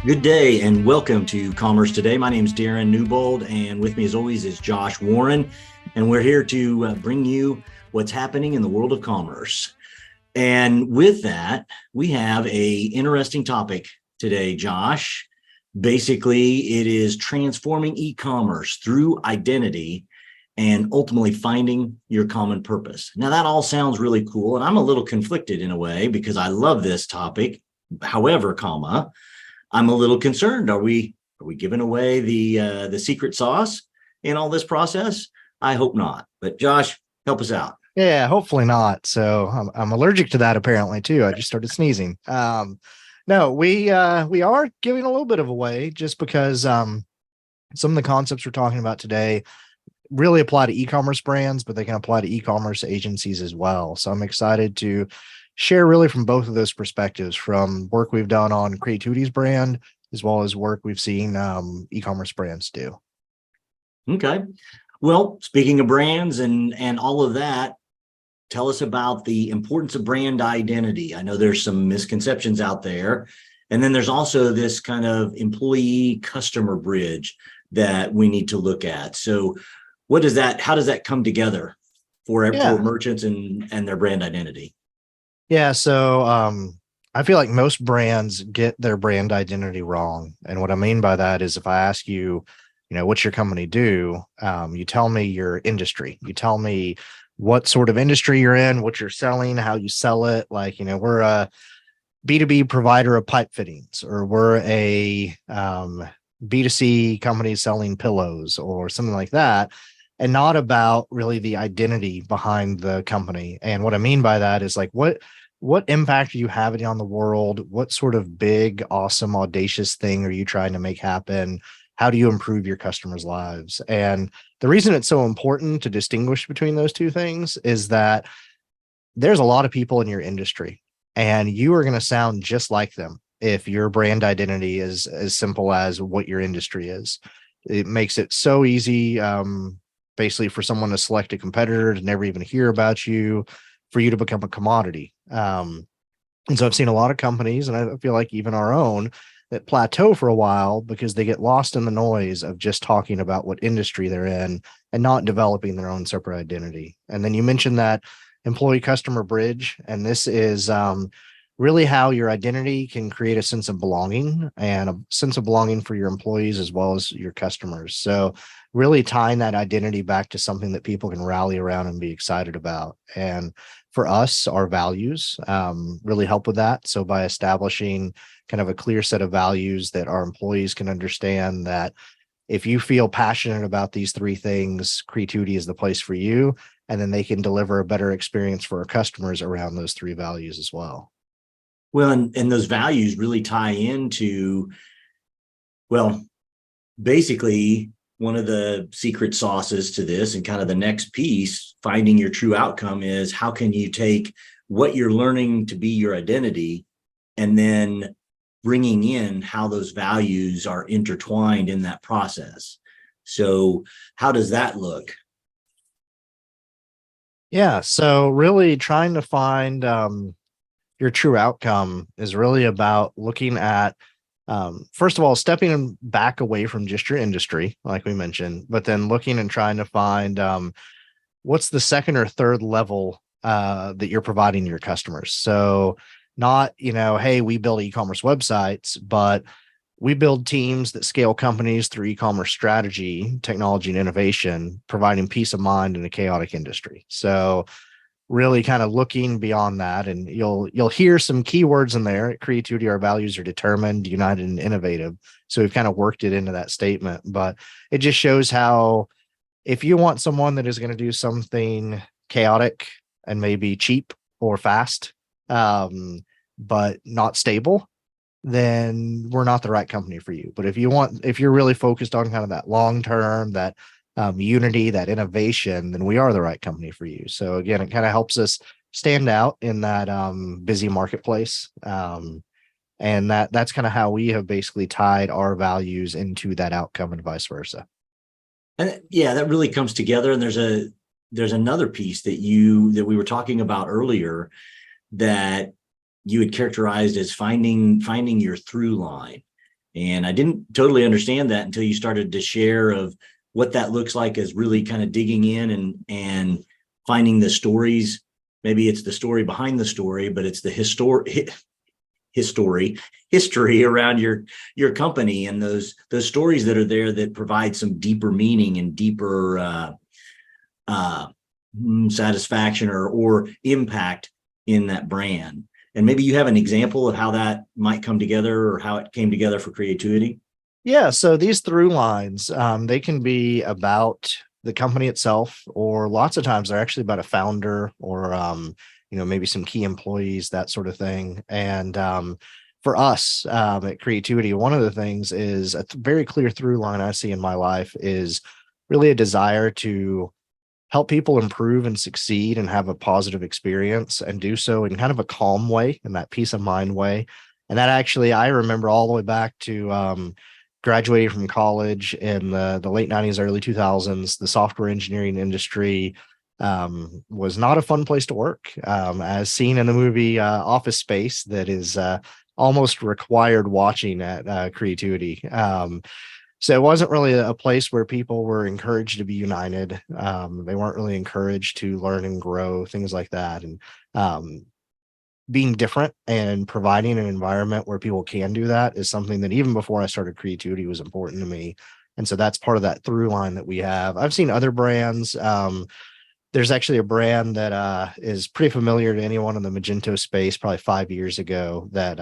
Good day and welcome to Commerce Today. My name is Darren Newbold, and with me as always is Josh Warren, and we're here to bring you what's happening in the world of commerce. And with that, we have a interesting topic today, Josh. Basically, it is transforming e-commerce through identity and ultimately finding your common purpose. Now, that all sounds really cool, and I'm a little conflicted in a way because I love this topic. However, I'm a little concerned. Are we giving away the secret sauce in all this process? I hope not. But Josh, help us out. Yeah, hopefully not. So I'm allergic to that apparently too. I just started sneezing. No, we are giving a little bit of away just because some of the concepts we're talking about today really apply to e-commerce brands, but they can apply to e-commerce agencies as well. So I'm excited to share really from both of those perspectives, from work we've done on Creatutity's brand, as well as work we've seen e-commerce brands do. Okay. Well, speaking of brands and all of that, tell us about the importance of brand identity. I know there's some misconceptions out there. And then there's also this kind of employee customer bridge that we need to look at. So how does that come together for merchants and their brand identity? Yeah. So I feel like most brands get their brand identity wrong. And what I mean by that is if I ask you, what's your company do? You tell me your industry. You tell me what sort of industry you're in, what you're selling, how you sell it. Like, we're a B2B provider of pipe fittings, or we're a B2C company selling pillows or something like that, and not about really the identity behind the company. And what I mean by that is like, what impact are you having on the world? What sort of big, awesome, audacious thing are you trying to make happen? How do you improve your customers' lives? And the reason it's so important to distinguish between those two things is that there's a lot of people in your industry, and you are going to sound just like them if your brand identity is as simple as what your industry is. It makes it so easy, basically, for someone to select a competitor, to never even hear about you, for you to become a commodity. And so I've seen a lot of companies, and I feel like even our own, that plateau for a while because they get lost in the noise of just talking about what industry they're in and not developing their own separate identity. And then you mentioned that employee customer bridge, and this is really how your identity can create a sense of belonging, and a sense of belonging for your employees as well as your customers. So really tying that identity back to something that people can rally around and be excited about. And for us, our values really help with that. So by establishing kind of a clear set of values that our employees can understand, that if you feel passionate about these three things, Creatuity is the place for you. And then they can deliver a better experience for our customers around those three values as well. Well, and those values really tie into, well, basically one of the secret sauces to this, and kind of the next piece, finding your true outcome, is how can you take what you're learning to be your identity and then bringing in how those values are intertwined in that process. So how does that look? Yeah. So really trying to find your true outcome is really about looking at, first of all, stepping back away from just your industry, like we mentioned, but then looking and trying to find what's the second or third level that you're providing your customers. So not, hey, we build e-commerce websites, but we build teams that scale companies through e-commerce strategy, technology, and innovation, providing peace of mind in a chaotic industry. So really kind of looking beyond that, and you'll hear some keywords in there. At Creatuity, our values are determined, united, and innovative. So we've kind of worked it into that statement, but it just shows how if you want someone that is going to do something chaotic and maybe cheap or fast, but not stable, then we're not the right company for you. But if you're really focused on kind of that long term, that unity, that innovation, then we are the right company for you. So again, it kind of helps us stand out in that busy marketplace. And that's kind of how we have basically tied our values into that outcome and vice versa. And yeah, that really comes together. And there's another piece that we were talking about earlier that you had characterized as finding your through line. And I didn't totally understand that until you started to share of what that looks like, as really kind of digging in and finding the stories. Maybe it's the story behind the story, but it's the history around your company, and those stories that are there that provide some deeper meaning and deeper satisfaction or impact in that brand. And maybe you have an example of how that might come together, or how it came together for Creatuity. Yeah, so these through lines, they can be about the company itself, or lots of times they're actually about a founder, or maybe some key employees, that sort of thing. And for us at Creatuity, one of the things is a very clear through line I see in my life is really a desire to help people improve and succeed and have a positive experience, and do so in kind of a calm way, in that peace of mind way. And that actually, I remember all the way back to graduating from college in the late 90s, early 2000s. The software engineering industry was not a fun place to work, as seen in the movie Office Space, that is almost required watching at Creatuity. So it wasn't really a place where people were encouraged to be united. They weren't really encouraged to learn and grow, things like that. And being different and providing an environment where people can do that is something that even before I started Creatuity was important to me. And so that's part of that through line that we have. I've seen other brands. There's actually a brand that is pretty familiar to anyone in the Magento space, probably 5 years ago, that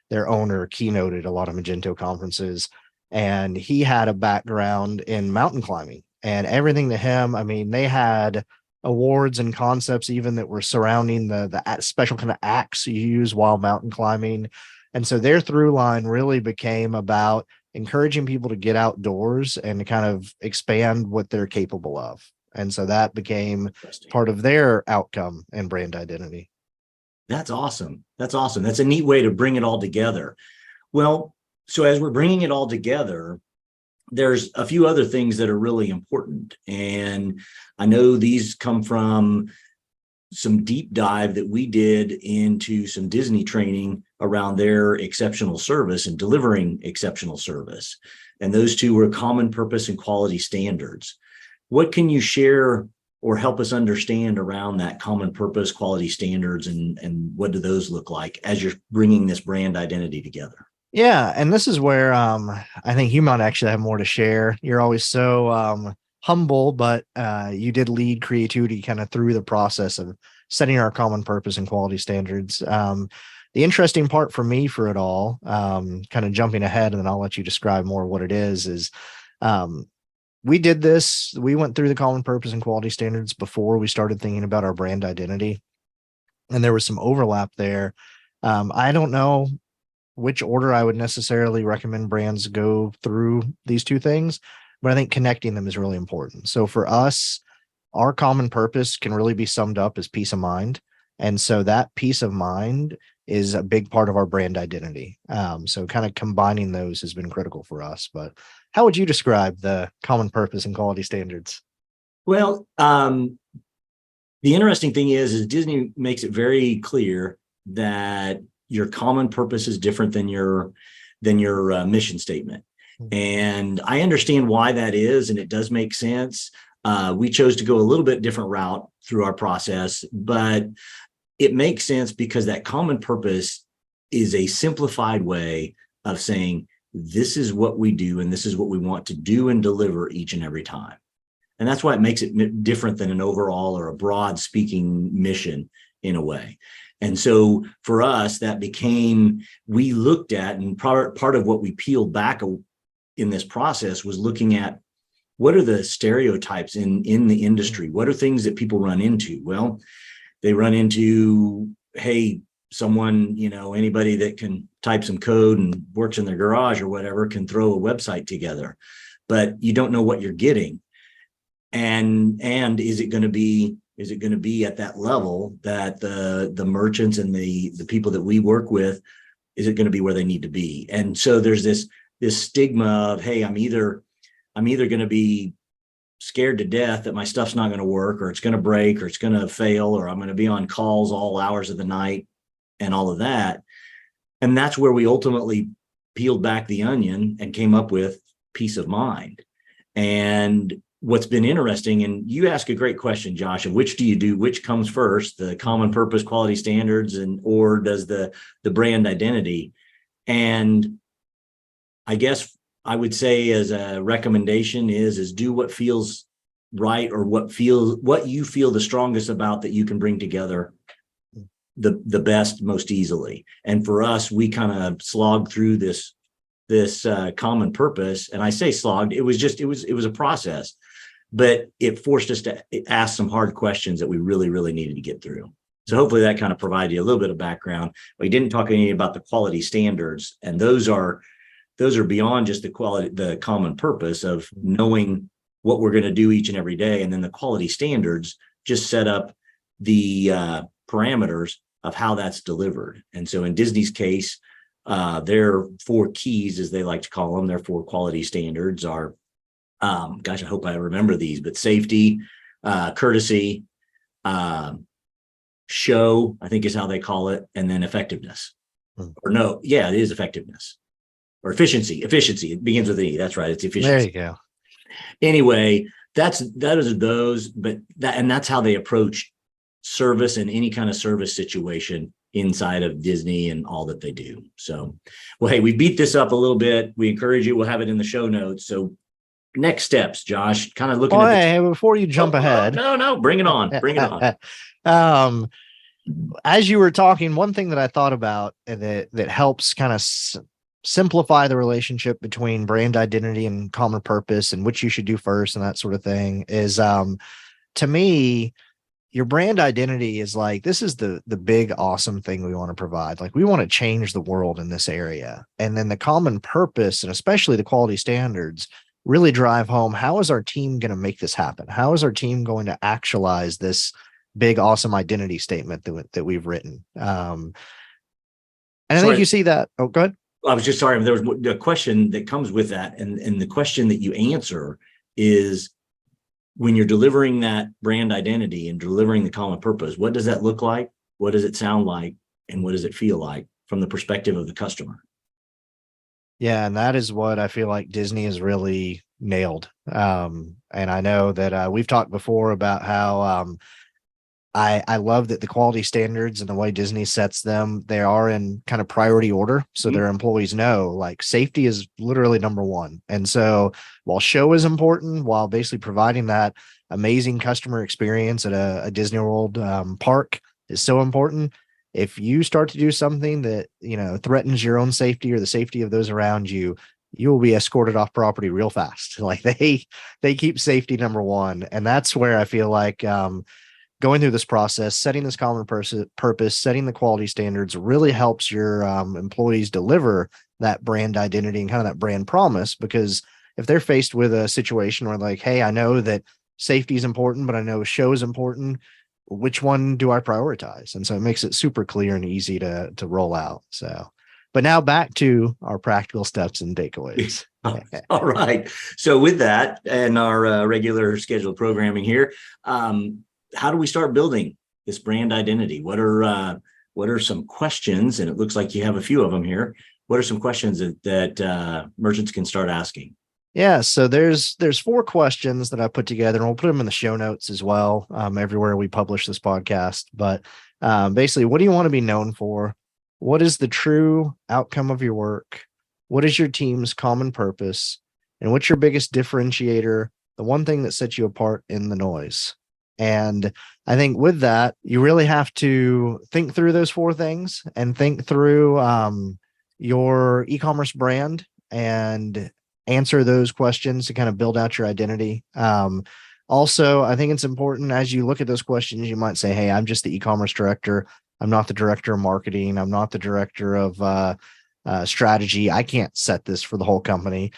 their owner keynoted a lot of Magento conferences. And he had a background in mountain climbing, and everything to him, I mean, they had awards and concepts even that were surrounding the special kind of axe you use while mountain climbing. And so their through line really became about encouraging people to get outdoors and to kind of expand what they're capable of. And so that became part of their outcome and brand identity. That's awesome. That's awesome. That's a neat way to bring it all together. Well, so as we're bringing it all together, there's a few other things that are really important. And I know these come from some deep dive that we did into some Disney training around their exceptional service and delivering exceptional service. And those two were common purpose and quality standards. What can you share or help us understand around that common purpose, quality standards, and what do those look like as you're bringing this brand identity together? Yeah, and this is where I think you might actually have more to share. You're always so humble, but you did lead Creatuity kind of through the process of setting our common purpose and quality standards. The interesting part for me for it all, kind of jumping ahead, and then I'll let you describe more what it is we did this. We went through the common purpose and quality standards before we started thinking about our brand identity, and there was some overlap there. I don't know which order I would necessarily recommend brands go through these two things, but I think connecting them is really important. So for us, our common purpose can really be summed up as peace of mind. And so that peace of mind is a big part of our brand identity. So kind of combining those has been critical for us. But how would you describe the common purpose and quality standards? Well, the interesting thing is Disney makes it very clear that your common purpose is different than your mission statement. And I understand why that is, and it does make sense. We chose to go a little bit different route through our process, but it makes sense because that common purpose is a simplified way of saying, this is what we do, and this is what we want to do and deliver each and every time. And that's why it makes it different than an overall or a broad speaking mission in a way. And so for us, that became, we looked at, and part of what we peeled back in this process was looking at what are the stereotypes in the industry? What are things that people run into? Well, they run into, hey, someone, anybody that can type some code and works in their garage or whatever can throw a website together, but you don't know what you're getting. And is it going to be at that level that the merchants and the people that we work with, is it going to be where they need to be? And so there's this stigma of, hey, I'm either going to be scared to death that my stuff's not going to work, or it's going to break, or it's going to fail, or I'm going to be on calls all hours of the night and all of that. And that's where we ultimately peeled back the onion and came up with peace of mind. And what's been interesting, and you ask a great question, Josh, of which do you do, which comes first, the common purpose quality standards or does the brand identity? And I guess I would say as a recommendation is do what feels right, or what you feel the strongest about, that you can bring together the best most easily. And for us, we kind of slogged through this common purpose. And I say slogged, it was a process, but it forced us to ask some hard questions that we really, really needed to get through. So hopefully that kind of provided you a little bit of background. We didn't talk any about the quality standards, and those are beyond just the common purpose of knowing what we're going to do each and every day. And then the quality standards just set up the parameters of how that's delivered. And so in Disney's case, their 4 keys, as they like to call them, their 4 quality standards are, gosh, I hope I remember these, but safety, courtesy, show, I think is how they call it, and then effectiveness. Or no, yeah, it is effectiveness. Or efficiency. It begins with an E. That's right. It's efficiency. There you go. Anyway, that is those, but that's how they approach service and any kind of service situation inside of Disney and all that they do. So, well, hey, we beat this up a little bit. We encourage you. We'll have it in the show notes. So next steps, Josh, kind of looking at before you jump ahead. No, bring it on. Bring it on. As you were talking, one thing that I thought about that helps kind of simplify the relationship between brand identity and common purpose, and which you should do first and that sort of thing, is to me, your brand identity is like, this is the big awesome thing we want to provide. Like, we want to change the world in this area. And then the common purpose, and especially the quality standards, really drive home, how is our team going to make this happen? How is our team going to actualize this big awesome identity statement that we've written? And I think you see that. Oh, go ahead. I was just sorry. There was a question that comes with that. And the question that you answer is, when you're delivering that brand identity and delivering the common purpose, what does that look like? What does it sound like? And what does it feel like from the perspective of the customer? Yeah. And that is what I feel like Disney has really nailed. And I know that we've talked before about how I love that the quality standards and the way Disney sets them, they are in kind of priority order. So their employees know, like, safety is literally number 1. And so while show is important, while basically providing that amazing customer experience at a Disney World park is so important, if you start to do something that, threatens your own safety or the safety of those around you, you will be escorted off property real fast. Like, they keep safety number 1. And that's where I feel like, going through this process, setting this common purpose, setting the quality standards really helps your employees deliver that brand identity and kind of that brand promise. Because if they're faced with a situation where, like, hey, I know that safety is important, but I know show is important, which one do I prioritize? And so it makes it super clear and easy to roll out. So, but now back to our practical steps and takeaways. All right. So with that and our regular scheduled programming here, how do we start building this brand identity? What are some questions? And it looks like you have a few of them here. What are some questions that merchants can start asking? Yeah, so there's 4 questions that I put together, and we'll put them in the show notes as well, everywhere we publish this podcast. But basically, what do you want to be known for? What is the true outcome of your work? What is your team's common purpose? And what's your biggest differentiator? The one thing that sets you apart in the noise. And I think with that, you really have to think through those 4 things and think through your e-commerce brand and answer those questions to kind of build out your identity. Also, I think it's important, as you look at those questions, you might say, hey, I'm just the e-commerce director. I'm not the director of marketing. I'm not the director of strategy. I can't set this for the whole company.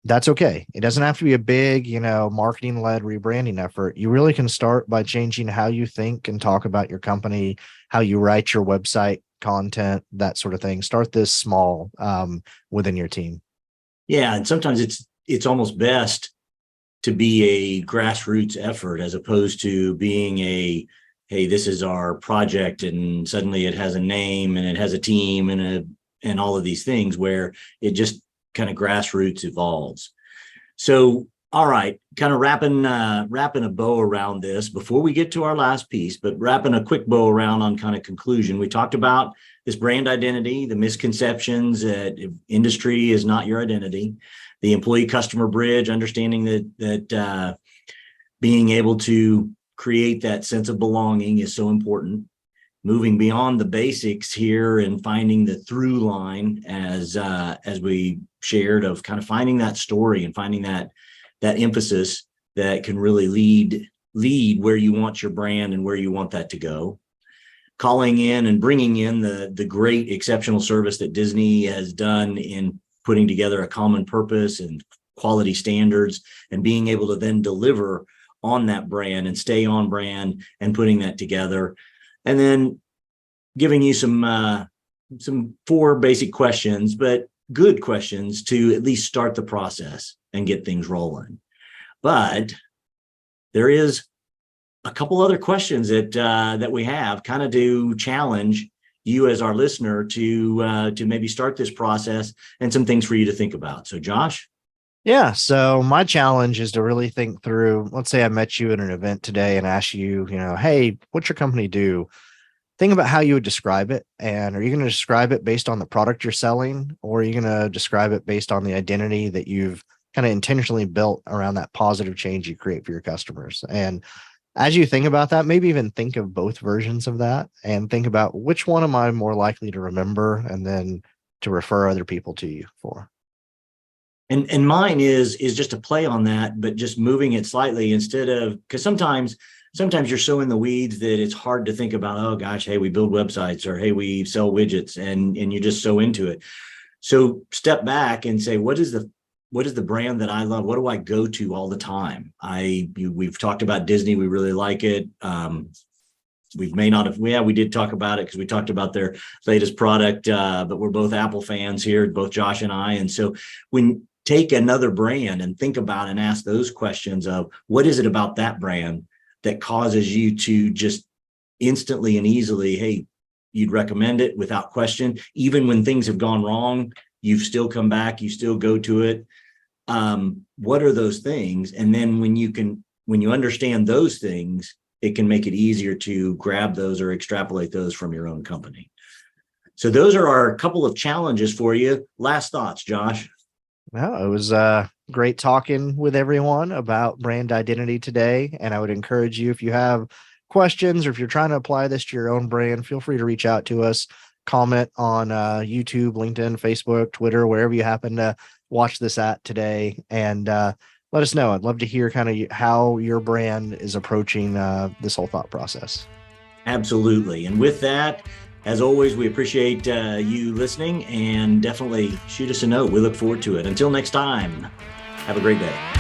That's okay. It doesn't have to be a big, marketing-led rebranding effort. You really can start by changing how you think and talk about your company, how you write your website content, that sort of thing. Start this small within your team. Yeah, and sometimes it's almost best to be a grassroots effort as opposed to being hey, this is our project, and suddenly it has a name and it has a team and and all of these things where it just kind of grassroots evolves. So, all right, kind of wrapping a bow around this before we get to our last piece, but wrapping a quick bow around on kind of conclusion. We talked about this brand identity, the misconceptions that industry is not your identity, the employee customer bridge, understanding that being able to create that sense of belonging is so important. Moving beyond the basics here and finding the through line, as we shared, of kind of finding that story and finding that emphasis that can really lead where you want your brand and where you want that to go. Calling in and bringing in the great exceptional service that Disney has done in putting together a common purpose and quality standards, and being able to then deliver on that brand and stay on brand and putting that together. And then giving you some 4 basic questions, but good questions to at least start the process and get things rolling. But there is a couple other questions that we have kind of to challenge you as our listener to maybe start this process, and some things for you to think about. So, Josh? Yeah. So my challenge is to really think through, let's say I met you at an event today and asked you, hey, what's your company do? Think about how you would describe it. And are you going to describe it based on the product you're selling, or are you going to describe it based on the identity that you've kind of intentionally built around that positive change you create for your customers? And as you think about that, maybe even think of both versions of that and think about which one am I more likely to remember and then to refer other people to you for. And mine is just a play on that, but just moving it slightly, instead of, because sometimes you're so in the weeds that it's hard to think about, oh gosh, hey, we build websites, or hey, we sell widgets, and you're just so into it. So step back and say, what is the brand that I love? What do I go to all the time? We've talked about Disney. We really like it. We may not have, we did talk about it because we talked about their latest product, but we're both Apple fans here, both Josh and I. And so when take another brand and think about and ask those questions of what is it about that brand that causes you to just instantly and easily, hey, you'd recommend it without question. Even when things have gone wrong, you've still come back, you still go to it. What are those things? And then when you understand those things, it can make it easier to grab those or extrapolate those from your own company. So those are our couple of challenges for you. Last thoughts, Josh? Well, it was great talking with everyone about brand identity today. And I would encourage you, if you have questions or if you're trying to apply this to your own brand, feel free to reach out to us. Comment on YouTube, LinkedIn, Facebook, Twitter, wherever you happen to watch this at today, and let us know. I'd love to hear kind of how your brand is approaching this whole thought process. Absolutely. And with that, as always, we appreciate you listening, and definitely shoot us a note. We look forward to it. Until next time, have a great day.